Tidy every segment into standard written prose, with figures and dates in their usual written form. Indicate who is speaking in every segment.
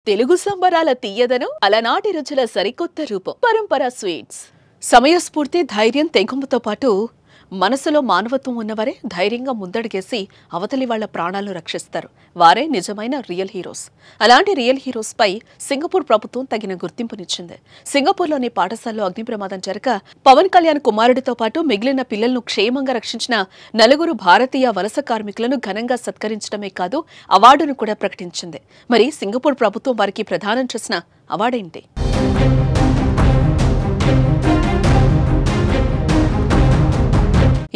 Speaker 1: తెలుగు సంబరాల తీయదనం అలనాటి రుచుల సరికొత్త రూపం పరంపర స్వీట్స్. సమయస్ఫూర్తి, ధైర్యం, తెగుంపుతో పాటు మనసులో మానవత్వం ఉన్నవారే ధైర్యంగా ముందడుగేసి అవతలి వాళ్ల ప్రాణాలను రక్షిస్తారు. వారే నిజమైన రియల్ హీరోస్. అలాంటి రియల్ హీరోస్ పై సింగపూర్ ప్రభుత్వం తగిన గుర్తింపునిచ్చింది. సింగపూర్లోని పాఠశాలలో అగ్ని ప్రమాదం జరగ పవన్ కళ్యాణ్ కుమారుడితో పాటు మిగిలిన పిల్లలను క్షేమంగా రక్షించిన నలుగురు భారతీయ వలస కార్మికులను ఘనంగా సత్కరించడమే కాదు, అవార్డును కూడా ప్రకటించింది. మరి సింగపూర్ ప్రభుత్వం వారికి ప్రదానం చేసిన అవార్డేంటి?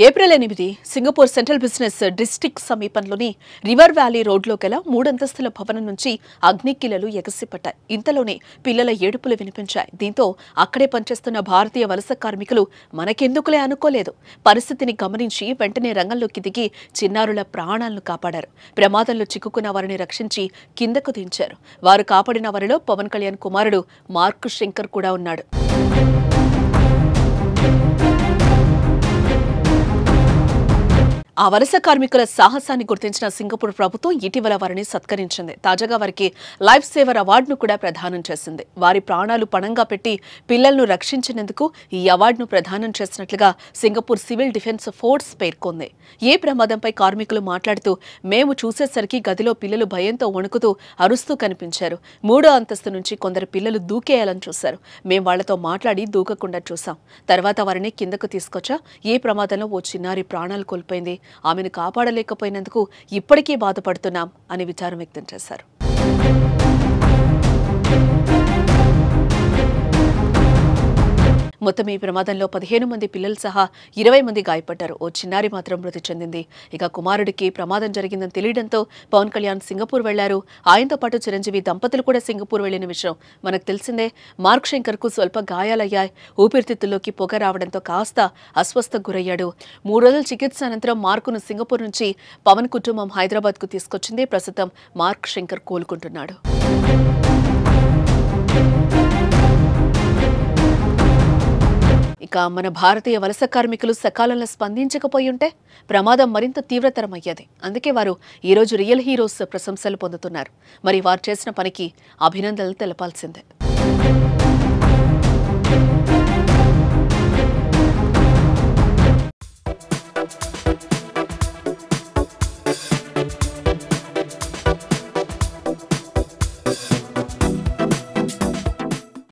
Speaker 1: April 8 Singapore Central Business District సమీపంలోని రివర్ వ్యాలీ రోడ్లో గల 3 అంతస్తుల భవనం నుంచి అగ్నికిలలు ఎగసిపట్టాయి. ఇంతలోనే పిల్లల ఏడుపులు వినిపించాయి. దీంతో అక్కడే పనిచేస్తున్న భారతీయ వలస కార్మికులు మనకెందుకులే అనుకోలేదు. పరిస్థితిని గమనించి వెంటనే రంగంలోకి దిగి చిన్నారుల ప్రాణాలను కాపాడారు. ప్రమాదంలో చిక్కుకున్న వారిని రక్షించి కిందకు దించారు. వారు కాపాడిన వారిలో పవన్ కళ్యాణ్ కుమారుడు మార్క్ శంకర్ కూడా ఉన్నాడు. ఆ వలస కార్మికుల సాహసాన్ని గుర్తించిన సింగపూర్ ప్రభుత్వం ఇటీవల వారిని సత్కరించింది. తాజాగా వారికి లైఫ్ సేవర్ అవార్డును కూడా ప్రదానం చేసింది. వారి ప్రాణాలు పణంగా పెట్టి పిల్లలను రక్షించినందుకు ఈ అవార్డును ప్రదానం చేసినట్లుగా సింగపూర్ సివిల్ డిఫెన్స్ ఫోర్స్ పేర్కొంది. ఏ ప్రమాదంపై కార్మికులు మాట్లాడుతూ, మేము చూసేసరికి గదిలో పిల్లలు భయంతో వణుకుతూ అరుస్తూ కనిపించారు. 3వ అంతస్తు నుంచి కొందరు పిల్లలు దూకేయాలని చూశారు. మేం వాళ్లతో మాట్లాడి దూకకుండా చూశాం. తర్వాత వారిని కిందకు తీసుకొచ్చా. ఏ ప్రమాదంలో ఓ చిన్నారి ప్రాణాలు కోల్పోయింది. ఆమెను కాపాడలేకపోయినందుకు ఇప్పటికీ బాధపడుతున్నాం అని విచారం వ్యక్తం చేశారు. మొత్తం ఈ ప్రమాదంలో 15 మంది పిల్లలు సహా 20 మంది గాయపడ్డారు. ఓ చిన్నారి మాత్రం మృతి చెందింది. ఇక కుమారుడికి ప్రమాదం జరిగిందని తెలియడంతో పవన్ కళ్యాణ్ సింగపూర్ వెళ్లారు. ఆయనతో పాటు చిరంజీవి దంపతులు కూడా సింగపూర్ వెళ్లిన విషయం మనకు తెలిసిందే. మార్క్ శంకర్ కు స్వల్ప గాయాలయ్యాయి. ఊపిరితిత్తుల్లోకి పొగ రావడంతో కాస్త అస్వస్థకు గురయ్యాడు. 3 రోజుల చికిత్స అనంతరం మార్కును సింగపూర్ నుంచి పవన్ కుటుంబం హైదరాబాద్ కు తీసుకొచ్చింది. ప్రస్తుతం మార్క్ శంకర్ కోలుకుంటున్నాడు. ఇక మన భారతీయ వలస కార్మికులు సకాలంలో స్పందించకపోయుంటే ప్రమాదం మరింత తీవ్రతరమయ్యేది. అందుకే వారు ఈరోజు రియల్ హీరోస్ ప్రశంసలు పొందుతున్నారు. మరి వారు చేసిన పనికి అభినందనలు తెలపాల్సిందే.